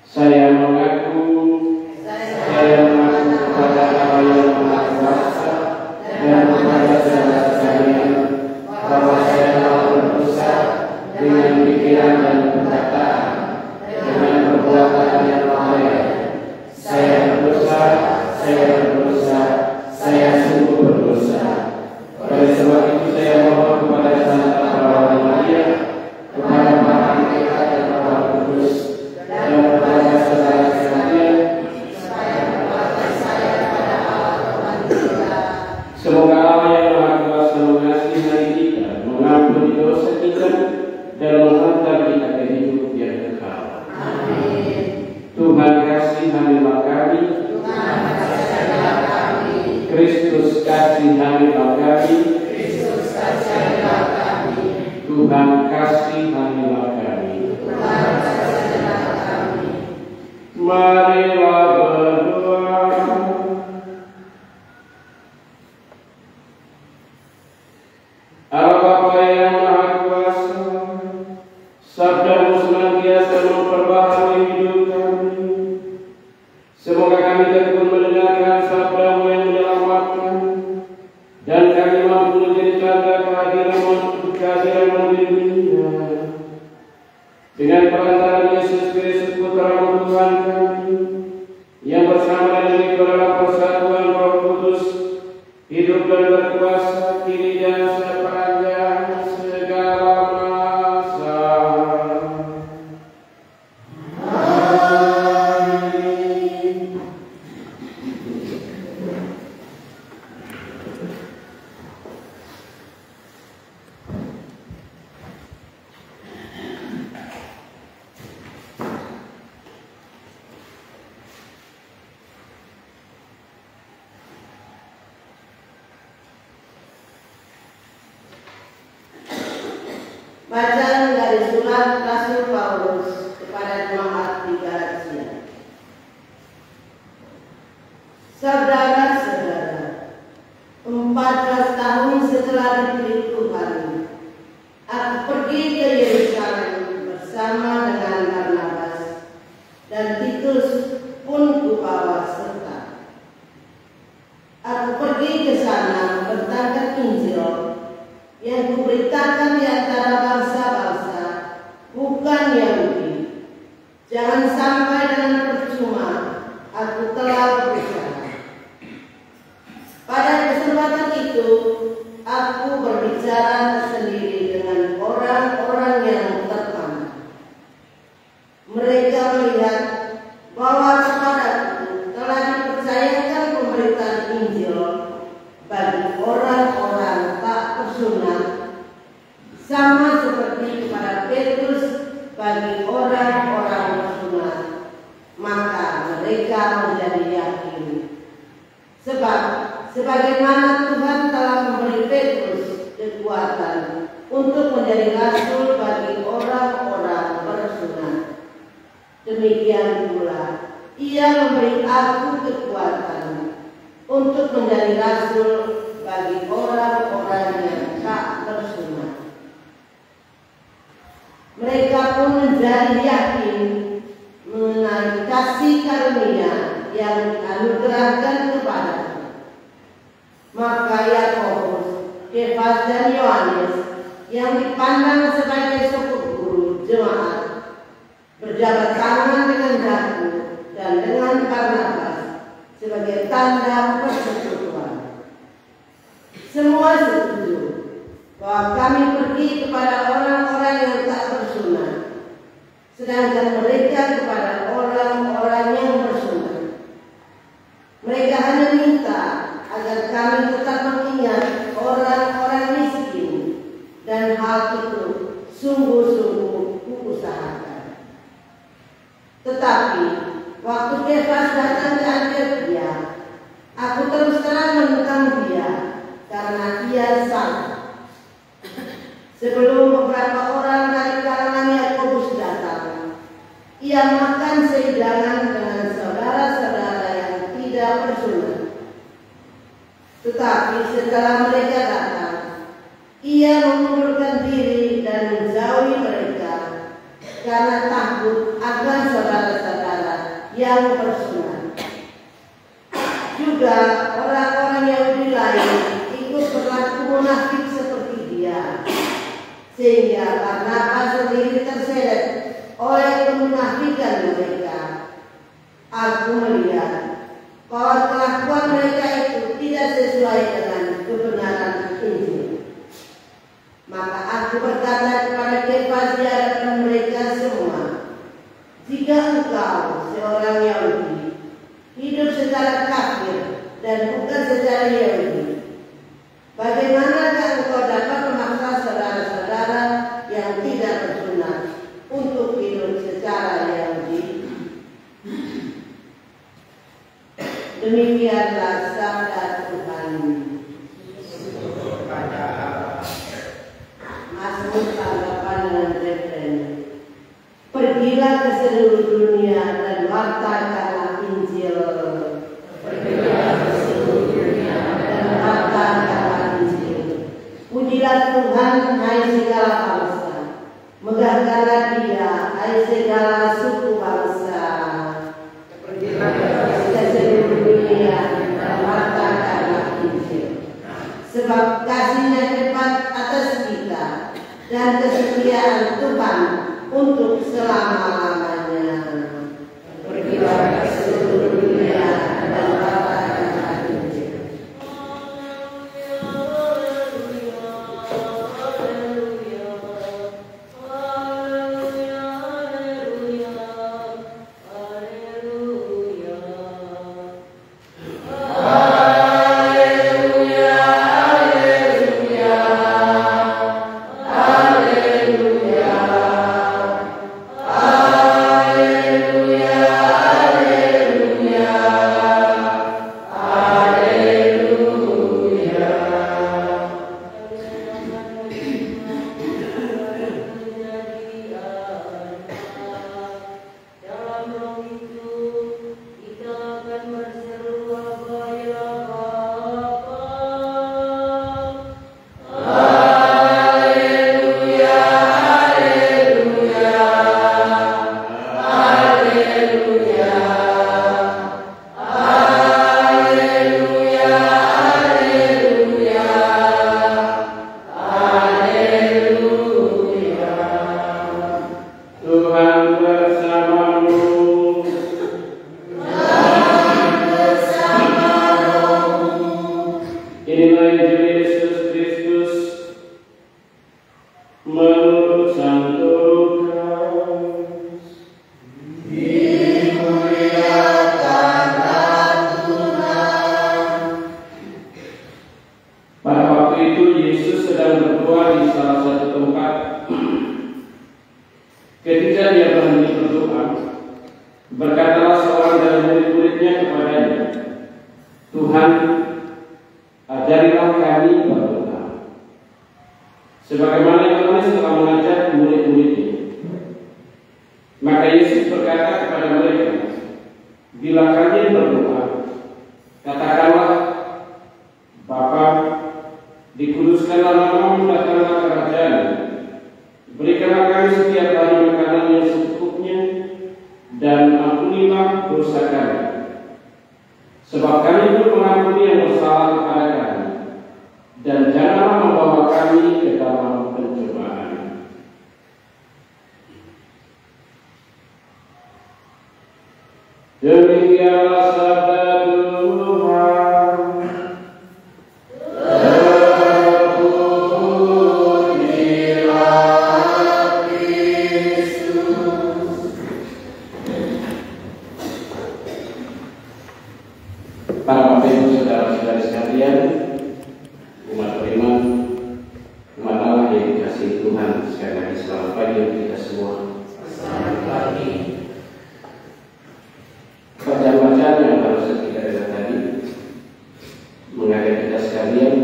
Saya mengaku kepada Allah yang Maha Kuasa dan kepada saudara sekalian bahwa saya telah berdosa dengan pikiran dan perkataan, dengan perbuatan yang lalai. Saya berdosa, saya sungguh berdosa. Oleh sebab itu saya mohon kepada Santa Perawan Maria, kepada para malaikat dan para kudus, dan kepada saudara sekalian, semoga Allah yang Maha Kuasa mengasihi kita, mengampuni dosa kita, dan menghantar kita ke hidup yang kekal. Amin. Tuhan kasihanilah kami. Kristus kasihanilah kami. Tuhan kasihanilah kami. Marilah berdoa. Allah Bapa yang Maha Kuasa, sabda-Mu senantiasa memperbaharui hidup kami. Semoga kami tekun mendengarkan sabda-Mu yang menyelamatkan, dan kami mampu menjadi tanda kehadiran-Mu di dunia. Dengan perantaraan Yesus Kristus Putra-Mu Tuhan kami, yang bersama dan mengikut dalam persatuan Roh Kudus, hidup dan berkuasa kini dan sepanjang segala masa. Amin. Bacaan dari surat Rasul Paulus kepada jemaat di Galatia. Saudara-saudara, pun kubawa serta. Aku pergi ke sana membentangkan Injil yang kuberitakan di antara bangsa-bangsa, bukan Yahudi. Jangan sampai dengan percuma aku telah berbicara. Pada kesempatan itu, aku berbicara sendiri dengan orang-orang yang terpandang. Mereka melihat bahwa kepadaku telah dipercayakan pemberitaan Injil bagi orang-orang tak bersunat, sama seperti kepada Petrus bagi orang-orang bersunat. Maka mereka menjadi yakin. Sebab sebagaimana Tuhan telah memberi Petrus kekuatan untuk menjadi rasul bagi orang-orang bersunat, demikian pula Ia memberi aku kekuatan untuk menjadi rasul bagi orang-orang yang tak bersunat. Mereka pun menjadi yakin mengenai kasih karunia yang dianugerahkan kepadaku. Maka Yakobus, Kefas dan Yohanes yang dipandang sebagai sepupu guru jemaat berjabat tangan dengan aku dan dengan Barnabas sebagai tanda persekutuan. Semua setuju bahwa kami pergi kepada orang-orang yang tak bersunat, sedangkan mereka kepada orang-orang yang bersunat. Mereka hanya minta agar kami tetap mengingat orang-orang miskin, dan hal itu sungguh-sungguh kuusahakan. Tetapi waktu Kefas datang ke Antioquia, aku terus terang menentang dia karena ia salah. Sebelum beberapa orang dari kalangan Yakobus datang, ia makan sehidangan dengan saudara-saudara yang tidak bersunat. Tetapi setelah mereka datang, ia mengundurkan diri dan menjauhi mereka karena takut akan saudara-saudara yang bersunat. Juga orang-orang Yahudi lain ikut berlaku munafik seperti dia, sehingga Barnabas sendiri terseret oleh kemunafikan mereka. Aku melihat bahwa kelakuan mereka itu tidak sesuai dengan kebenaran Injil. Maka aku berkata kepada Kefas di hadapan mereka semua, jika engkau seorang Yahudi hidup secara kafir dan bukan secara Yahudi, bagaimanakah engkau dapat memaksa saudara-saudara yang tidak bersunat untuk hidup secara Yahudi? Demikianlah sabda Tuhan. Mazmur tanggapan dengan referen. Pergilah ke seluruh dunia dan wartakanlah Injil. Pergilah ke seluruh dunia dan wartakanlah Injil. Pujilah Tuhan, hai segala bangsa. Megahkanlah Dia, hai segala suku bangsa. Pergilah ke seluruh dunia dan wartakanlah Injil. Sebab kasih-Nya cepat atas kita dan kesetiaan Tuhan untuk selama-lamanya. Pergilah ke seluruh dunia dan wartakanlah Injil. kepadanya, Tuhan, ajarilah kami berdoa. Sebagaimana Yohanes telah mengajak murid-muridnya. Maka Yesus berkata kepada mereka, bila kalian berdoa, katakanlah, Bapa, dikuduskanlah namamu, datanglah kerajaan. Berikanlah kami setiap hari makanan yang secukupnya, dan ampunilah dosa kami, sebab kami pun mengampuni yang bersalah kepada kami, dan janganlah membawa kami ke dalam pencobaan. Demikianlah sabda Tuhan. Para bapak ibu saudara-saudari sekalian, umat beriman, umat Allah yang dikasihi Tuhan, sekali lagi selamat pagi untuk kita semua. Selamat pagi. Bacaan-bacaan yang baru kita dengar tadi mengajak kita sekalian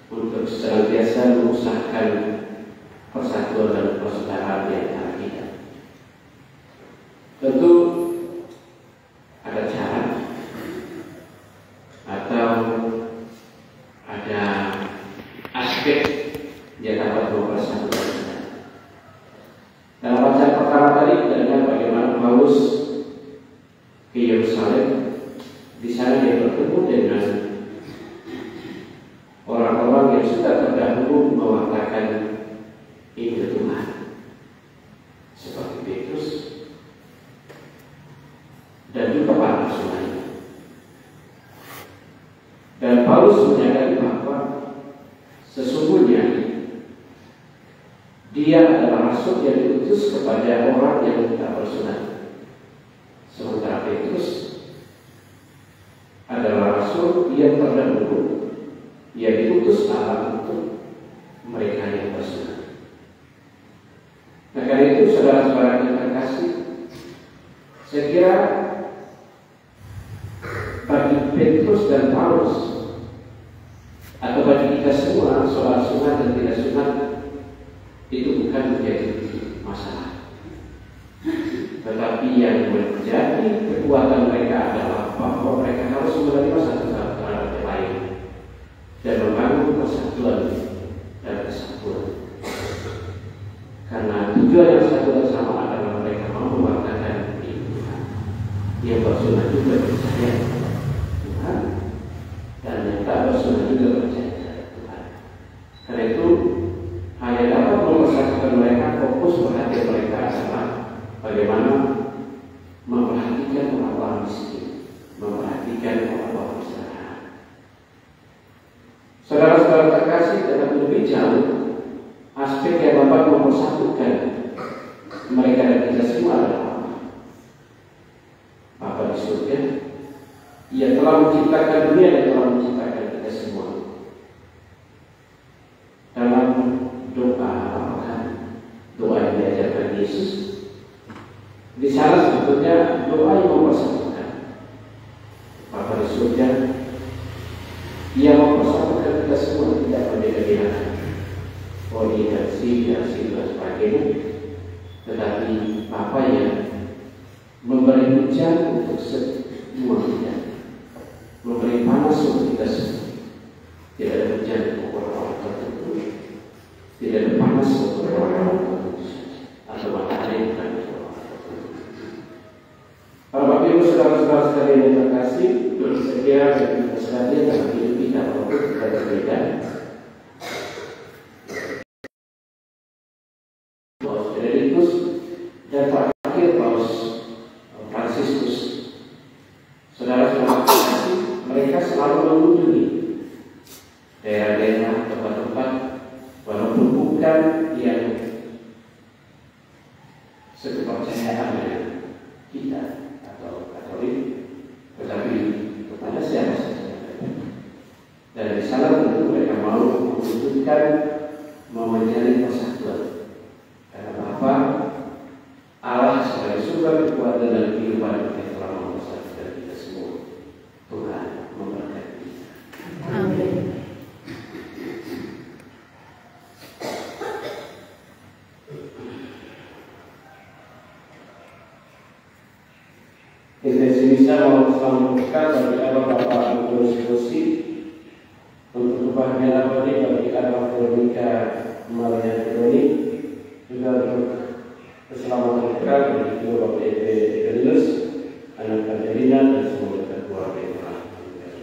untuk senantiasa mengusahakan persatuan dan persaudaraan di antara kita. Tentu ada cara atau ada aspek yang dapat mempersatukan kita. Dalam bacaan pertama tadi kita dengar bagaimana Paulus ke Yerusalem. Di sana dia bertemu dengan orang-orang yang sudah terdahulu mewartakan Injil Tuhan, seperti Petrus dan juga para rasul lainnya. Dan Paulus menyadari bahwa sesungguhnya dia adalah rasul yang diutus kepada orang yang tidak bersunat. Sementara Petrus adalah rasul yang terdahulu yang diutus Allah untuk mereka yang bersunat. Nah, karena itu saudara-saudara yang terkasih, saya kira bagi Petrus dan Paulus atau bagi kita semua soal sunat dan tidak sunat itu bukan menjadi masalah. Tetapi yang menjadi kekuatan mereka adalah bahwa mereka harus menerima satu sama yang lain dan membangun persatuan dan kesatuan. Karena tujuan yang satu dan sama adalah mereka mau mewartakan Tuhan. Yang bersunat juga percaya Tuhan, dan yang tak bersunat juga percaya Tuhan. Karena itu hanya dapat mempersatukan mereka, fokus perhatian mereka adalah bagaimana memperhatikan orang-orang miskin, memperhatikan orang-orang kesalahan. Saudara-saudara terkasih, dalam lebih jauh aspek yang dapat mempersatukan mereka dan kita semua adalah Bapa di surga. Ia telah menciptakan dunia dan telah menciptakan kita semua. Dalam doa yang diajarkan Yesus, di sana sebetulnya doa yang mempersatukan. Bapa di surga, Ia mempersatukan kita semua, tidak berbeda-beda. Poli dan si dan sebagainya. Tetapi Bapa yang memberi hujan untuk semua kita, memberi panas untuk kita semua. Tidak ada hujan untuk orang-orang tertentu, tidak ada panas untuk orang-orang tertentu, atau matahari bukan untuk orang tertentu. Para bapak ibu saudara-saudara sekalian yang terkasih, saya kira kita sekalian dalam hidup kita walaupun kita berbeda. Paus Benedictus dan terakhir Paus Fransiskus, saudara-saudara terkasih, mereka selalu mengunjungi daerah-daerah, tempat-tempat, walaupun bukan yang sekepercayaan dengan kita atau Katolik, tetapi kepada siapa saja. Dan di sana tentu mereka mau mewujudkan, mau menjalin persatuan. Karena Bapa Allah sebagai sumber kekuatan dan kehidupan kita telah mempersatukan kita semua. mohon selamat berkat bagi arwah Bapak Ibu Susi, untuk kebahagiaan abadi bagi arwah Veronica Maria Tironi, juga untuk keselamatan berkat bagi Ibu Bapak Ibu Edelus, anak Katerina dan semua keluarga yang telah meninggal.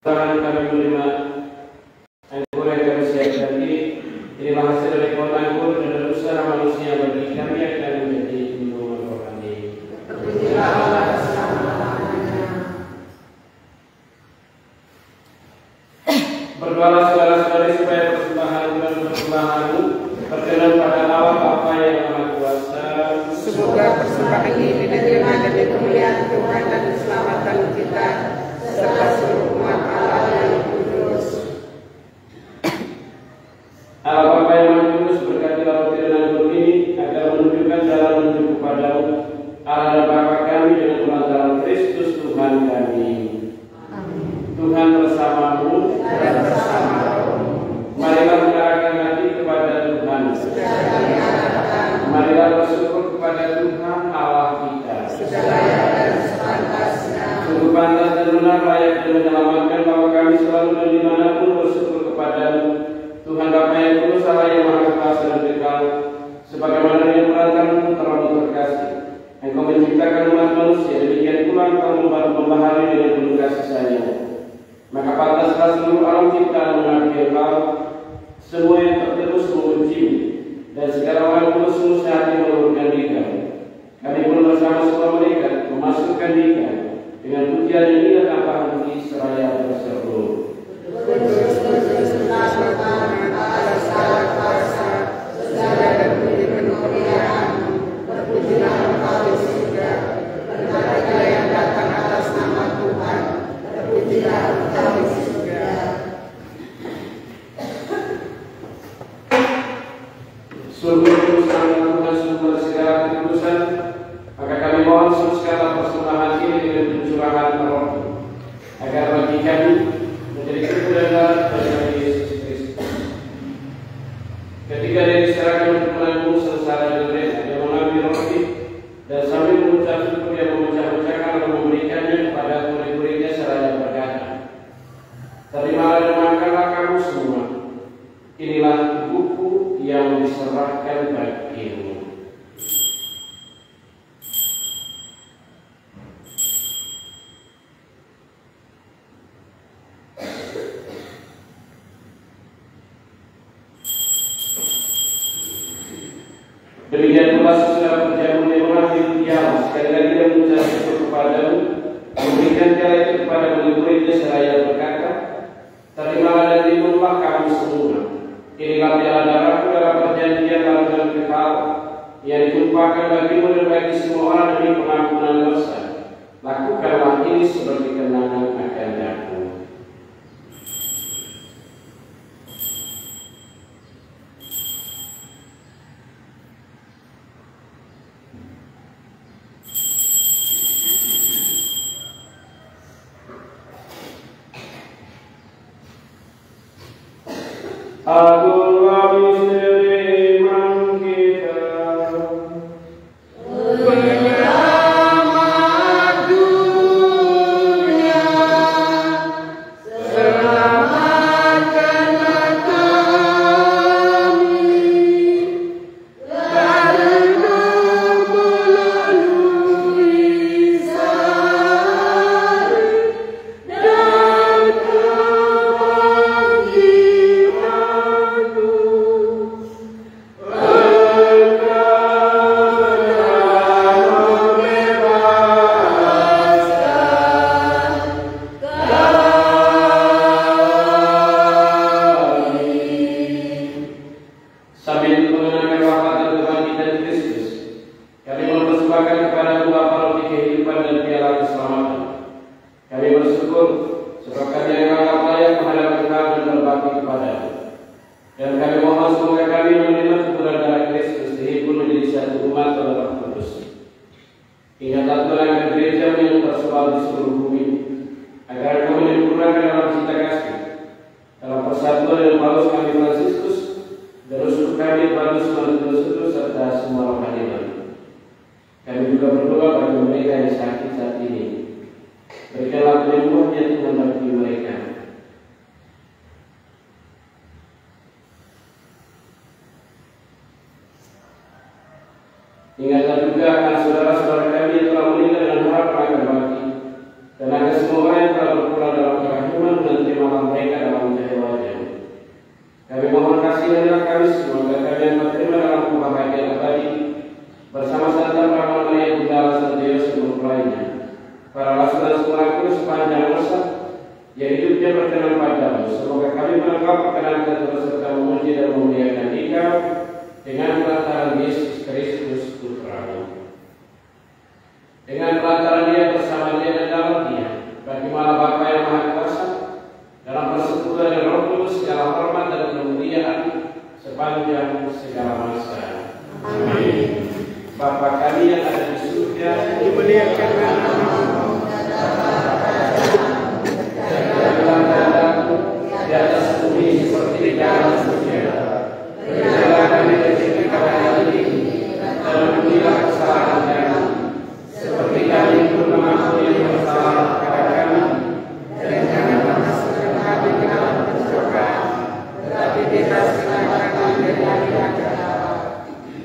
Tangan kami menerima anggur yang kami siapkan inilah hasil dari pohon anggur dan usaha manusia bagi kami akan menjadi minuman rohani. Berdoalah saudara-saudari supaya persembahan dan persembahanmu berkenan pada Allah Bapa yang Maha Kuasa. Semoga persembahan ini diterima demi kemuliaan Tuhan dan keselamatan kita serta seluruh umat Allah yang kudus. Allah Bapa yang Maha Kudus, berkatilah roti dan anggur ini agar menunjukkan jalan menuju kepadamu, Allah dan Bapa kami, dengan lantaran Kristus Tuhan kami. Amin. Tuhan bersamamu Dan bersama-mu. Marilah mengarahkan hati kepada Tuhan. Marilah bersyukur kepada Tuhan Allah kita. Sungguh pantas dan benar, layak dan menyelamatkan bahwa kami selalu dan dimanapun bersyukur kepadamu, Tuhan Bapa yang kudus, Allah yang Maha Kuasa dan kekal. Sebagaimana yang perantarmu terlalu terkasih, Engkau menciptakan umat manusia, demikian pula Engkau membaharui dengan penuh kasih sayang. Maka pantaslah seluruh alam ciptaan mengabdi Engkau, semua yang terterus memujimu, dan segala orang kudus sungguh sehati meluhurkan diri. Kami pun bersama semua mereka memasukkan diri dengan pujian yang indah tanpa henti seraya berseru. Sungguh sangat Tuhan sumber segala kekudusan, maka kami mohon segala persembahan ini dengan pencurahan roh, agar bagi kami menjadi kebenaran dari Yesus Kristus. Ketika dia diserahkan untuk menanggung sengsara dan derita, dia mengambil roti dan sambil mengucap syukur dia memecah-mecahkan lalu memberikannya kepada murid-muridnya seraya berkata, "Terimalah dan makanlah kamu semua. Inilah tubuhku yang diserahkan bagimu." Demikian pula sesudah perjamuan yang mengakhiri diam, sekali lagi dia mengucap syukur kepadamu, memberikan piala itu kepada murid-muridnya seraya berkata, "Terimalah dan minumlah kamu semua. Inilah piala darahku dalam perjanjian baru dan kekal, yang ditumpahkan bagimu dan bagi semua orang demi pengampunan dosa. Lakukanlah ini sebagai kenangan akan aku." Agunglah misteri iman kita. Penyelamat dunia, selamatkanlah kami dari melalui salib dan kebangkitanmu. di seluruh bumi, agar kami menyempurnakan dalam cinta kasih, dalam persatuan dengan Paulus kami Fransiskus, dan uskup kami Paulus Manus serta semua rohaniwan. Kami juga berdoa bagi mereka yang sakit saat ini. Berikanlah penyembuhannya Tuhan bagi mereka. Ingatlah juga akan saudara-saudara kami yang telah meninggal dengan harapan akan bagi, dan akan semua orang yang telah berpulang dalam kerahiman dan terimalah mereka dalam cahaya wajah. Kami mohon kasihanlah kami semoga kami akan terima dalam kebahagiaan abadi bersama Santa Maria Bunda Santo Yosef mempelainya, para rasul dan semua kudus sepanjang masa yang hidupnya berkenan padamu. Semoga kami menangkap perkenan terus serta memuji dan memuliakan Dikau dengan perantaraan Yesus Kristus Putra-Mu. Dengan perantaraan Dia bersama Dia dan dalam Dia, bagi maha Bapa yang Maha Kuasa, dalam persekutuan dan Roh Kudus segala hormat dan kemuliaan sepanjang segala masa. Amin. Bapa kami yang ada di surga, Dimuliakanlah namamu. jadilah kehendakmu di atas bumi seperti di dalam surga. Berikanlah kami rezeki kami hari ini, dan ampunilah kesalahan kami, seperti kami pun mengampuni yang bersalah kepada kami. Dan janganlah masukkan kami ke dalam pencobaan, tetapi bebaskanlah kami dari api neraka.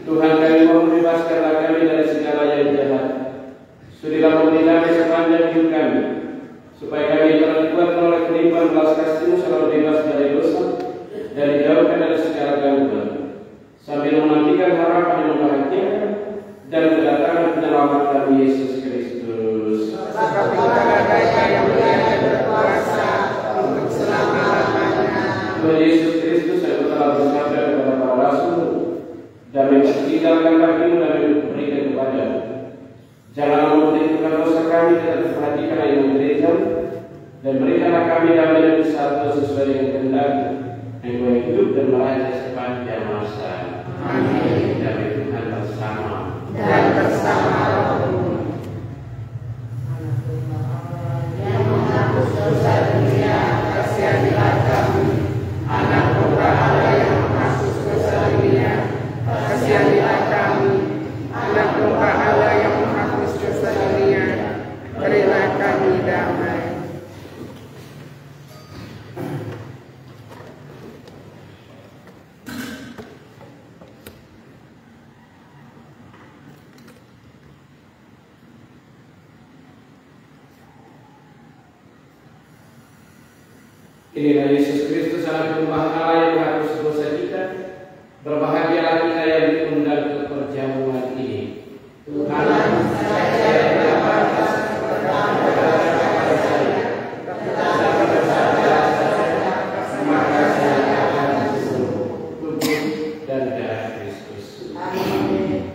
Tuhan kami mohon bebaskanlah kami dari segala yang jahat. Sudilah memberi kami sepanjang hidup kami, supaya kami telah dikuatkan oleh kelimpahan belas kasih-Mu selalu bebas dari dosa dan dijauhkan dari segala gangguan, sambil menantikan harapan yang membahagiakan dan kedatangan penyelamat kami Yesus Kristus. Sebab Engkau Raja yang mulia dan berkuasa untuk selama-lamanya. Tuhan Yesus Kristus yang telah bersabda kepada para rasul, damai tinggalkan bagimu dan berikan kepadamu. Janganlah memperhitungkan dosa kami, tetapi perhatikanlah yang gereja, dan berikanlah kami damai dan kesatuan sesuai dengan kehendak-Mu, Engkau yang hidup dan meraja sepanjang masa. Amin. Damai Tuhan bersama Dan bersama rohmu. Yang menghapus dosa dunia, kasihanilah kami. Anak domba Allah yang menghapus dosa dunia, kasihanilah kami. Anak domba Allah yang menghapus dosa dunia, berilah kami damai. Inilah Yesus Kristus anak Tuhan Allah yang menghapus dosa kita. Berbahagialah kita yang diundang ke perjamuan ini. Tuhan saya berbatas kepada saya, tetapi bersabar maka saya akan disuruh tubuh dan darah Kristus. Amin.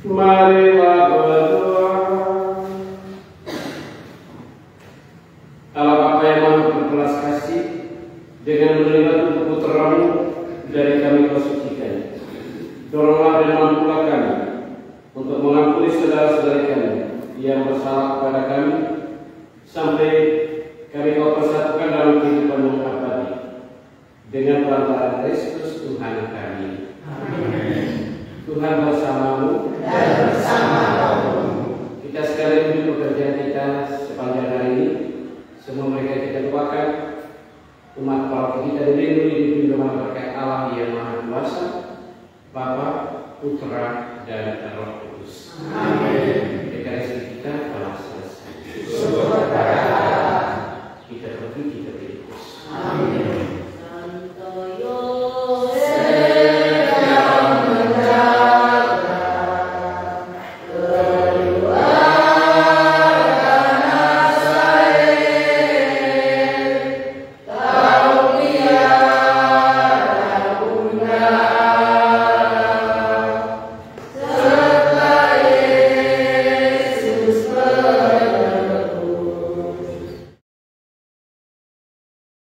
Marilah berdoa. Allah Bapa yang Maha berbelas kasih, dengan menerima tubuh Putra-Mu dari kami Kau sucikan, doronglah dan mampulah kami untuk mengampuni saudara-saudara kami yang bersalah kepada kami, sampai kami Kau persatukan dalam kehidupan yang abadi dengan perantaraan Kristus Tuhan kami. Amin. Tuhan bersamamu dan bersama rohmu. Kita sekalian untuk pekerjaan kita sepanjang hari ini. Semua mereka kita doakan, umat paroki kita dilindungi dipimpin dengan berkat Allah yang Maha Kuasa, Bapa, Putra, dan Roh Kudus. Amin. Ekaristi kita telah selesai. Syukur kepada Allah. Kita pergi, kita berikus. Amin.